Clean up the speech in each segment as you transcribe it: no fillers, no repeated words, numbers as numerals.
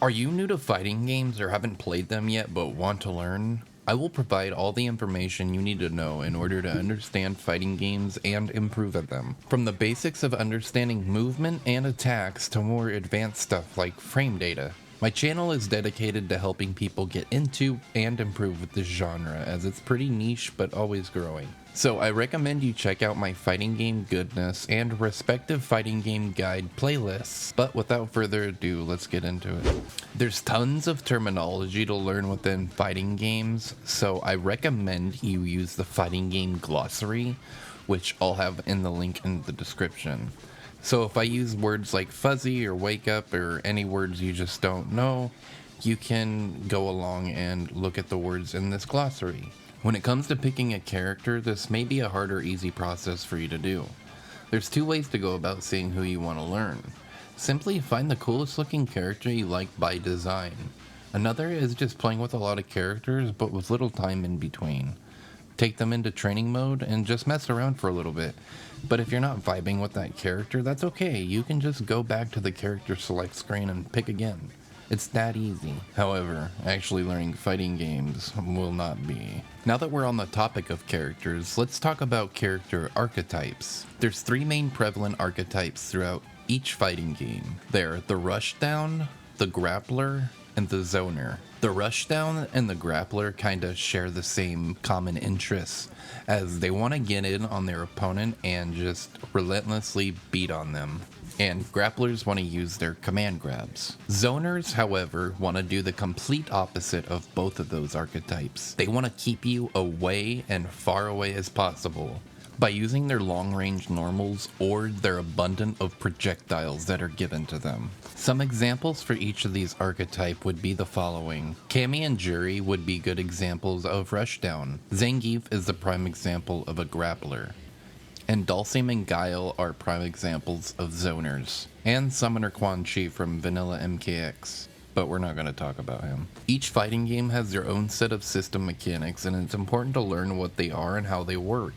Are you new to fighting games or haven't played them yet but want to learn? I will provide all the information you need to know in order to understand fighting games and improve at them. From the basics of understanding movement and attacks to more advanced stuff like frame data. My channel is dedicated to helping people get into and improve with this genre, as it's pretty niche but always growing. So I recommend you check out my fighting game goodness and respective fighting game guide playlists. But without further ado, let's get into it. There's tons of terminology to learn within fighting games, so I recommend you use the fighting game glossary, which I'll have in the link in the description. So if I use words like fuzzy or wake up or any words you just don't know, you can go along and look at the words in this glossary. When it comes to picking a character, this may be a hard or easy process for you to do. There's two ways to go about seeing who you want to learn. Simply find the coolest looking character you like by design. Another is just playing with a lot of characters but with little time in between. Take them into training mode and just mess around for a little bit. But if you're not vibing with that character, that's okay. You can just go back to the character select screen and pick again. It's that easy. However, actually learning fighting games will not be. Now that we're on the topic of characters, let's talk about character archetypes. There's three main prevalent archetypes throughout each fighting game. They're the rushdown, the grappler, and the zoner. The rushdown and the grappler kinda share the same common interests, as they want to get in on their opponent and just relentlessly beat on them. And grapplers want to use their command grabs. Zoners, however, want to do the complete opposite of both of those archetypes. They want to keep you away and far away as possible by using their long-range normals or their abundance of projectiles that are given to them. Some examples for each of these archetype would be the following. Cammy and Jury would be good examples of rushdown. Zangief is the prime example of a grappler. And Dhalsim and Guile are prime examples of zoners. And Summoner Quan Chi from Vanilla MKX. But we're not going to talk about him. Each fighting game has their own set of system mechanics, and it's important to learn what they are and how they work,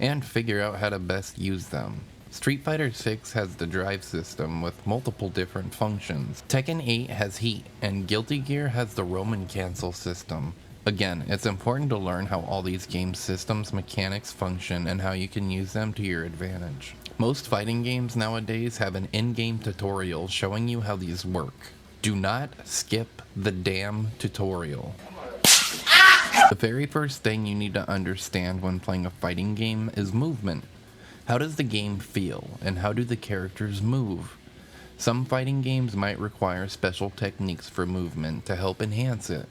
and figure out how to best use them. Street Fighter 6 has the drive system with multiple different functions. Tekken 8 has heat, and Guilty Gear has the Roman cancel system. Again, it's important to learn how all these game systems mechanics function and how you can use them to your advantage. Most fighting games nowadays have an in-game tutorial showing you how these work. Do not skip the damn tutorial. The very first thing you need to understand when playing a fighting game is movement. How does the game feel, and how do the characters move? Some fighting games might require special techniques for movement to help enhance it.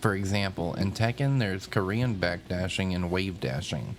For example, in Tekken there's Korean backdashing and wave dashing.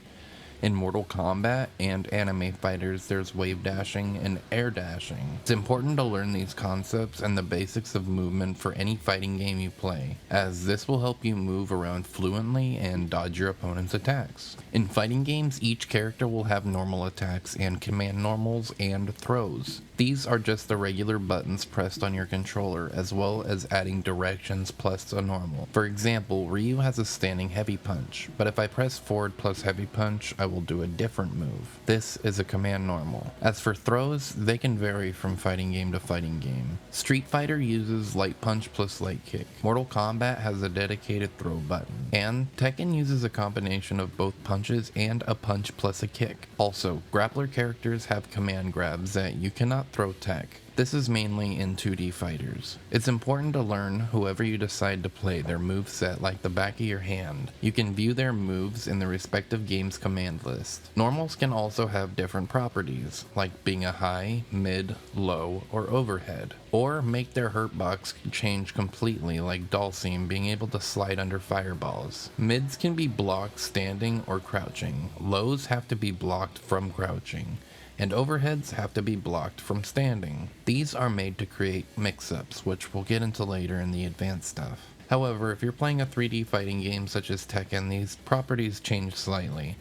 In Mortal Kombat and anime fighters there's wave dashing and air dashing. It's important to learn these concepts and the basics of movement for any fighting game you play, as this will help you move around fluently and dodge your opponent's attacks. In fighting games, each character will have normal attacks and command normals and throws. These are just the regular buttons pressed on your controller, as well as adding directions plus a normal. For example, Ryu has a standing heavy punch, but if I press forward plus heavy punch, I will do a different move. This is a command normal. As for throws, they can vary from fighting game to fighting game. Street Fighter uses light punch plus light kick. Mortal Kombat has a dedicated throw button. And Tekken uses a combination of both punches and a punch plus a kick. Also, grappler characters have command grabs that you cannot throw tech. This is mainly in 2D fighters. It's important to learn whoever you decide to play their moveset like the back of your hand. You can view their moves in the respective game's command list. Normals can also have different properties, like being a high, mid, low, or overhead. Or make their hurt box change completely, like Dhalsim being able to slide under fireballs. Mids can be blocked standing or crouching. Lows have to be blocked from crouching, and overheads have to be blocked from standing. These are made to create mix-ups, which we'll get into later in the advanced stuff. However, if you're playing a 3D fighting game such as Tekken, these properties change slightly.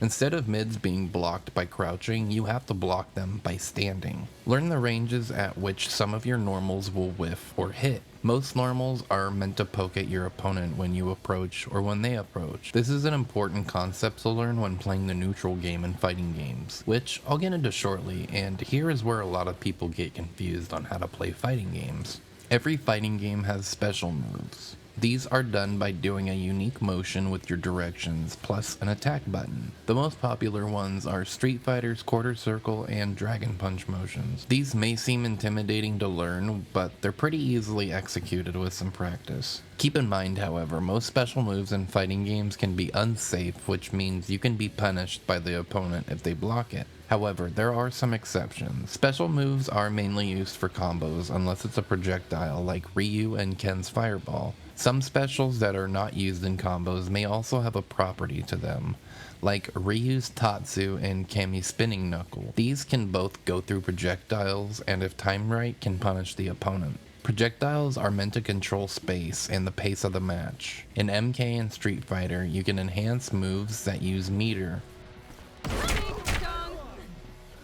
Instead of mids being blocked by crouching, you have to block them by standing. Learn the ranges at which some of your normals will whiff or hit. Most normals are meant to poke at your opponent when you approach or when they approach. This is an important concept to learn when playing the neutral game in fighting games, which I'll get into shortly, and here is where a lot of people get confused on how to play fighting games. Every fighting game has special moves. These are done by doing a unique motion with your directions, plus an attack button. The most popular ones are Street Fighter's quarter circle and Dragon Punch motions. These may seem intimidating to learn, but they're pretty easily executed with some practice. Keep in mind, however, most special moves in fighting games can be unsafe, which means you can be punished by the opponent if they block it. However, there are some exceptions. Special moves are mainly used for combos unless it's a projectile like Ryu and Ken's Fireball. Some specials that are not used in combos may also have a property to them, like Ryu's Tatsu and Kami's Spinning Knuckle. These can both go through projectiles and if timed right can punish the opponent. Projectiles are meant to control space and the pace of the match. In MK and Street Fighter, you can enhance moves that use meter.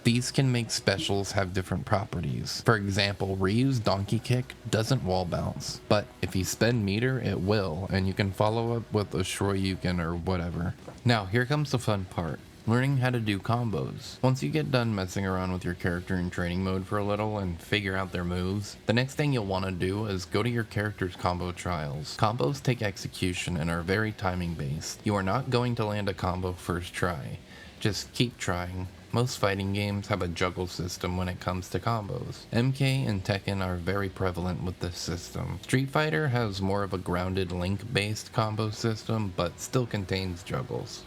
These can make specials have different properties. For example, Ryu's Donkey Kick doesn't wall bounce, but if you spend meter, it will, and you can follow up with a Shoryuken or whatever. Now, here comes the fun part. Learning how to do combos. Once you get done messing around with your character in training mode for a little and figure out their moves, the next thing you'll want to do is go to your character's combo trials. Combos take execution and are very timing based. You are not going to land a combo first try. Just keep trying. Most fighting games have a juggle system when it comes to combos. MK and Tekken are very prevalent with this system. Street Fighter has more of a grounded link-based combo system, but still contains juggles.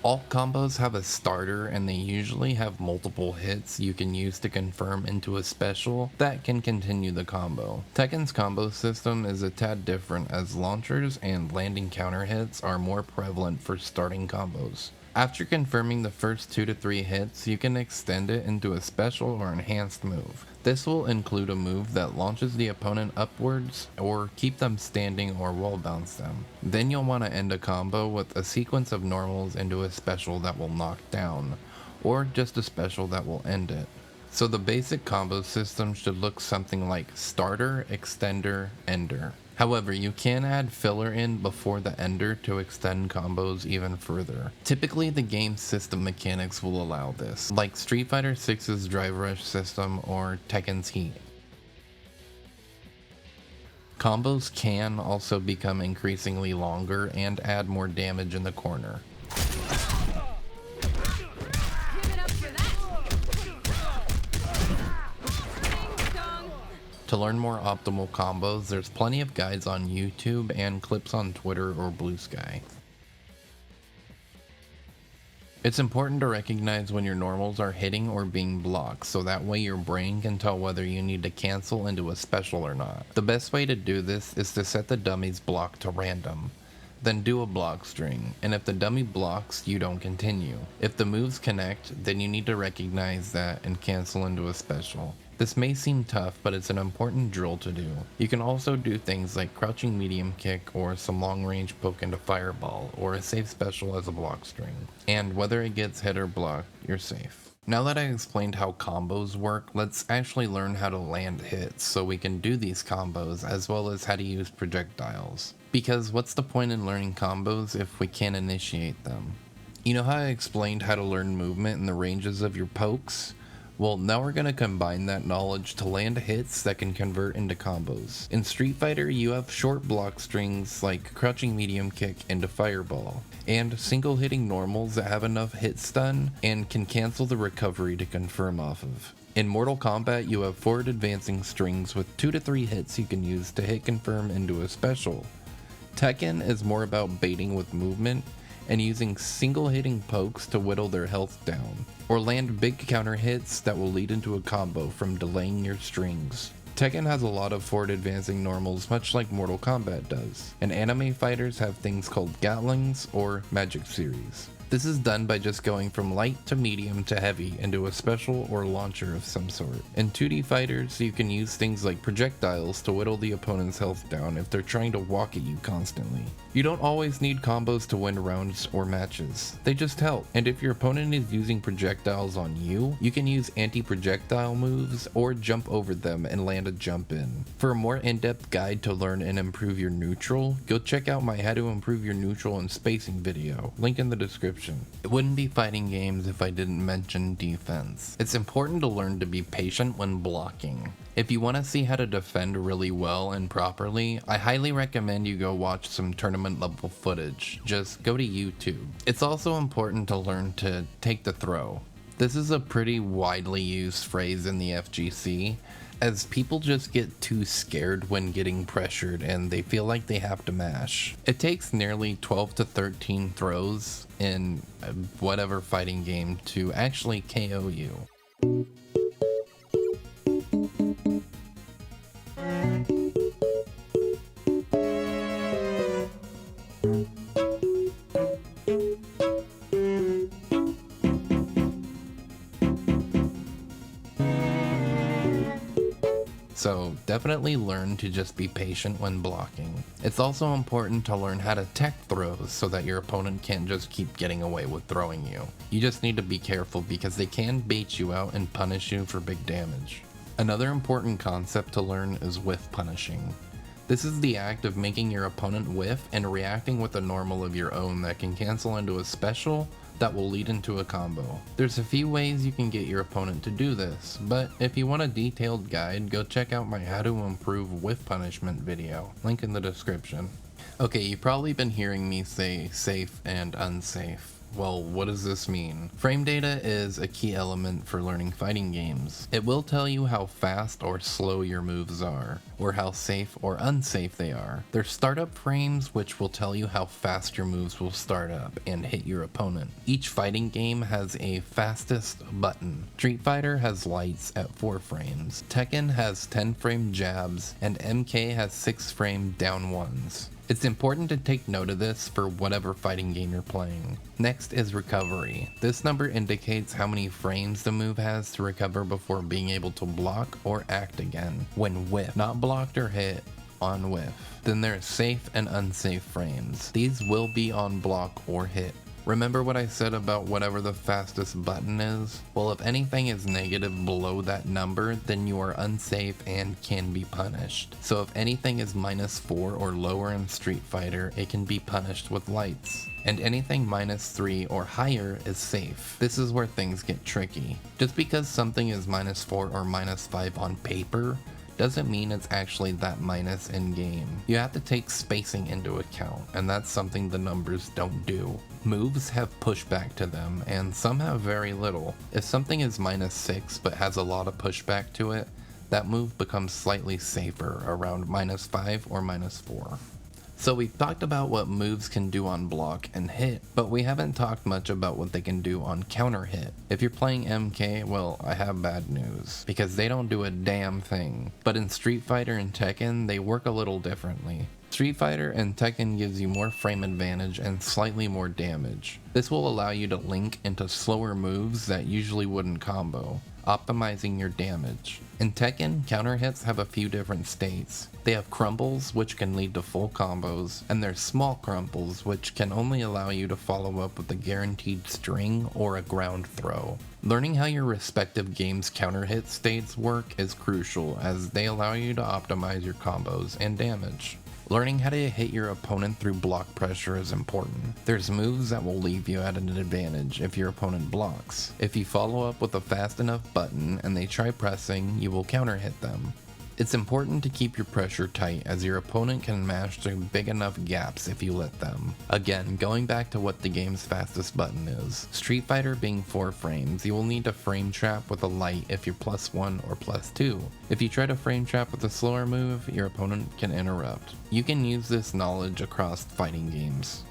All combos have a starter and they usually have multiple hits you can use to confirm into a special that can continue the combo. Tekken's combo system is a tad different as launchers and landing counter hits are more prevalent for starting combos. After confirming the first 2 to 3 hits, you can extend it into a special or enhanced move. This will include a move that launches the opponent upwards or keep them standing or wall bounce them. Then you'll want to end a combo with a sequence of normals into a special that will knock down, or just a special that will end it. So the basic combo system should look something like starter, extender, ender. However, you can add filler in before the ender to extend combos even further. Typically, the game's system mechanics will allow this, like Street Fighter 6's Drive Rush system or Tekken's Heat. Combos can also become increasingly longer and add more damage in the corner. To learn more optimal combos, there's plenty of guides on YouTube and clips on Twitter or Blue Sky. It's important to recognize when your normals are hitting or being blocked, so that way your brain can tell whether you need to cancel into a special or not. The best way to do this is to set the dummy's block to random. Then do a block string, and if the dummy blocks, you don't continue. If the moves connect, then you need to recognize that and cancel into a special. This may seem tough, but it's an important drill to do. You can also do things like crouching medium kick or some long range poke into fireball, or a safe special as a block string. And whether it gets hit or blocked, you're safe. Now that I explained how combos work, let's actually learn how to land hits so we can do these combos as well as how to use projectiles. Because what's the point in learning combos if we can't initiate them? You know how I explained how to learn movement and the ranges of your pokes? Well, now we're going to combine that knowledge to land hits that can convert into combos. In Street Fighter, you have short block strings like crouching medium kick into fireball, and single hitting normals that have enough hit stun and can cancel the recovery to confirm off of. In Mortal Kombat, you have forward advancing strings with 2 to 3 hits you can use to hit confirm into a special. Tekken is more about baiting with movement and using single hitting pokes to whittle their health down, or land big counter hits that will lead into a combo from delaying your strings. Tekken has a lot of forward advancing normals much like Mortal Kombat does, and anime fighters have things called Gatlings or Magic Series. This is done by just going from light to medium to heavy into a special or launcher of some sort. In 2D fighters, you can use things like projectiles to whittle the opponent's health down if they're trying to walk at you constantly. You don't always need combos to win rounds or matches, they just help. And if your opponent is using projectiles on you, you can use anti-projectile moves or jump over them and land a jump in. For a more in-depth guide to learn and improve your neutral, go check out my How to Improve Your Neutral and Spacing video, link in the description. It wouldn't be fighting games if I didn't mention defense. It's important to learn to be patient when blocking. If you want to see how to defend really well and properly, I highly recommend you go watch some tournament level footage. Just go to YouTube. It's also important to learn to take the throw. This is a pretty widely used phrase in the FGC, as people just get too scared when getting pressured and they feel like they have to mash. It takes nearly 12 to 13 throws in whatever fighting game to actually KO you. So definitely learn to just be patient when blocking. It's also important to learn how to tech throws so that your opponent can't just keep getting away with throwing you. You just need to be careful because they can bait you out and punish you for big damage. Another important concept to learn is whiff punishing. This is the act of making your opponent whiff and reacting with a normal of your own that can cancel into a special that will lead into a combo. There's a few ways you can get your opponent to do this, but if you want a detailed guide, go check out my How to Improve Whiff Punishment video, link in the description. Okay, you've probably been hearing me say safe and unsafe. Well, what does this mean? Frame data is a key element for learning fighting games. It will tell you how fast or slow your moves are, or how safe or unsafe they are. There's startup frames, which will tell you how fast your moves will start up and hit your opponent. Each fighting game has a fastest button. Street Fighter has lights at 4 frames. Tekken has 10 frame jabs, and MK has 6 frame down ones. It's important to take note of this for whatever fighting game you're playing. Next is recovery. This number indicates how many frames the move has to recover before being able to block or act again when whiff, not blocked or hit, on whiff. Then there's safe and unsafe frames. These will be on block or hit. Remember what I said about whatever the fastest button is? Well, if anything is negative below that number, then you are unsafe and can be punished. So if anything is -4 or lower in Street Fighter, it can be punished with lights. And anything -3 or higher is safe. This is where things get tricky. Just because something is -4 or -5 on paper, doesn't mean it's actually that minus in game. You have to take spacing into account, and that's something the numbers don't do. Moves have pushback to them, and some have very little. If something is -6 but has a lot of pushback to it, that move becomes slightly safer, around -5 or -4. So we've talked about what moves can do on block and hit, but we haven't talked much about what they can do on counter hit. If you're playing MK, well, I have bad news, because they don't do a damn thing. But in Street Fighter and Tekken, they work a little differently. Street Fighter and Tekken gives you more frame advantage and slightly more damage. This will allow you to link into slower moves that usually wouldn't combo, optimizing your damage. In Tekken, counter hits have a few different states. They have crumbles, which can lead to full combos, and there's small crumbles, which can only allow you to follow up with a guaranteed string or a ground throw. Learning how your respective game's counter hit states work is crucial, as they allow you to optimize your combos and damage. Learning how to hit your opponent through block pressure is important. There's moves that will leave you at an advantage if your opponent blocks. If you follow up with a fast enough button and they try pressing, you will counter hit them. It's important to keep your pressure tight, as your opponent can mash through big enough gaps if you let them. Again, going back to what the game's fastest button is. Street Fighter being 4 frames, you will need to frame trap with a light if you're +1 or +2. If you try to frame trap with a slower move, your opponent can interrupt. You can use this knowledge across fighting games.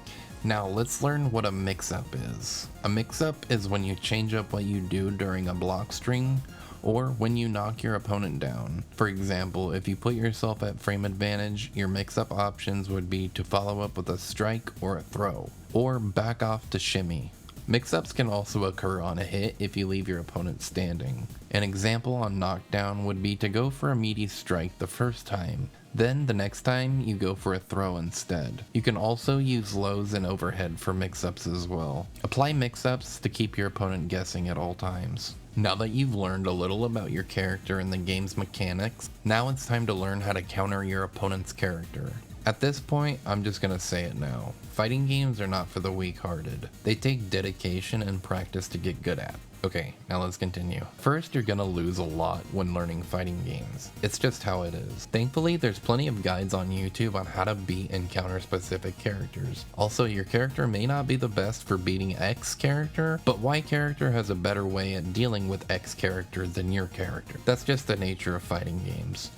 Now let's learn what a mix-up is. A mix-up is when you change up what you do during a block string, or when you knock your opponent down. For example, if you put yourself at frame advantage, your mix-up options would be to follow up with a strike or a throw, or back off to shimmy. Mix-ups can also occur on a hit if you leave your opponent standing. An example on knockdown would be to go for a Meaties strike the first time, then the next time you go for a throw instead. You can also use lows and overhead for mix-ups as well. Apply mix-ups to keep your opponent guessing at all times. Now that you've learned a little about your character and the game's mechanics, now it's time to learn how to counter your opponent's character. At this point, I'm just gonna say it now. Fighting games are not for the weak-hearted. They take dedication and practice to get good at. Okay, now let's continue. First, you're gonna lose a lot when learning fighting games. It's just how it is. Thankfully, there's plenty of guides on YouTube on how to beat and counter specific characters. Also, your character may not be the best for beating X character, but Y character has a better way at dealing with X character than your character. That's just the nature of fighting games.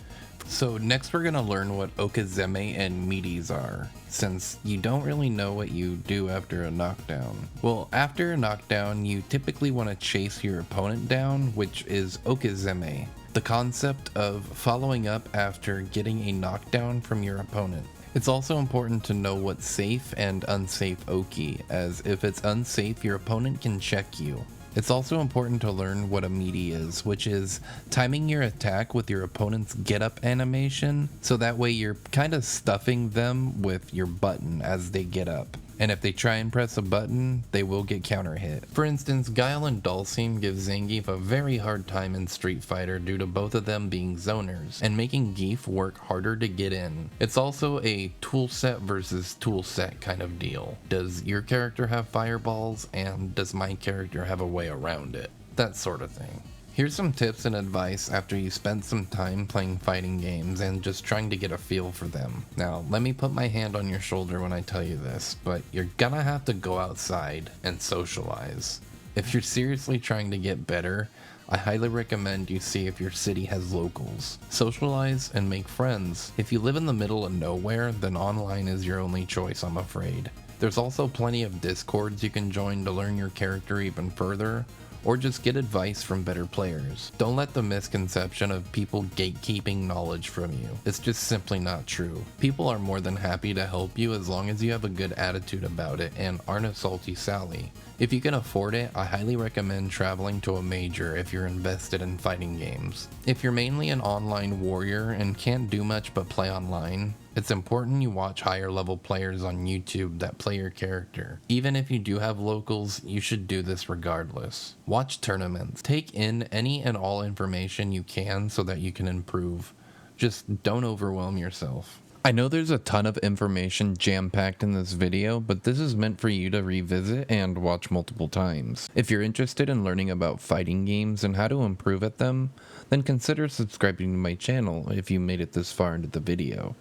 So next we're going to learn what Okizeme and Meaties are, since you don't really know what you do after a knockdown. Well, after a knockdown, you typically want to chase your opponent down, which is Okizeme, the concept of following up after getting a knockdown from your opponent. It's also important to know what's safe and unsafe Oki, as if it's unsafe, your opponent can check you. It's also important to learn what a meaty is, which is timing your attack with your opponent's get up animation, so that way you're kind of stuffing them with your button as they get up. And if they try and press a button, they will get counter hit. For instance, Guile and Dulcine give Zangief a very hard time in Street Fighter due to both of them being zoners, and making Gief work harder to get in. It's also a toolset versus toolset kind of deal. Does your character have fireballs, and does my character have a way around it? That sort of thing. Here's some tips and advice after you spend some time playing fighting games and just trying to get a feel for them. Now, let me put my hand on your shoulder when I tell you this, but you're gonna have to go outside and socialize. If you're seriously trying to get better, I highly recommend you see if your city has locals. Socialize and make friends. If you live in the middle of nowhere, then online is your only choice, I'm afraid. There's also plenty of discords you can join to learn your character even further, or just get advice from better players. Don't let the misconception of people gatekeeping knowledge from you. It's just simply not true. People are more than happy to help you as long as you have a good attitude about it and aren't a salty Sally. If you can afford it, I highly recommend traveling to a major if you're invested in fighting games. If you're mainly an online warrior and can't do much but play online, it's important you watch higher level players on YouTube that play your character. Even if you do have locals, you should do this regardless. Watch tournaments. Take in any and all information you can so that you can improve. Just don't overwhelm yourself. I know there's a ton of information jam-packed in this video, but this is meant for you to revisit and watch multiple times. If you're interested in learning about fighting games and how to improve at them, then consider subscribing to my channel if you made it this far into the video.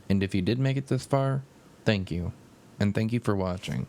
And if you did make it this far, thank you. And thank you for watching.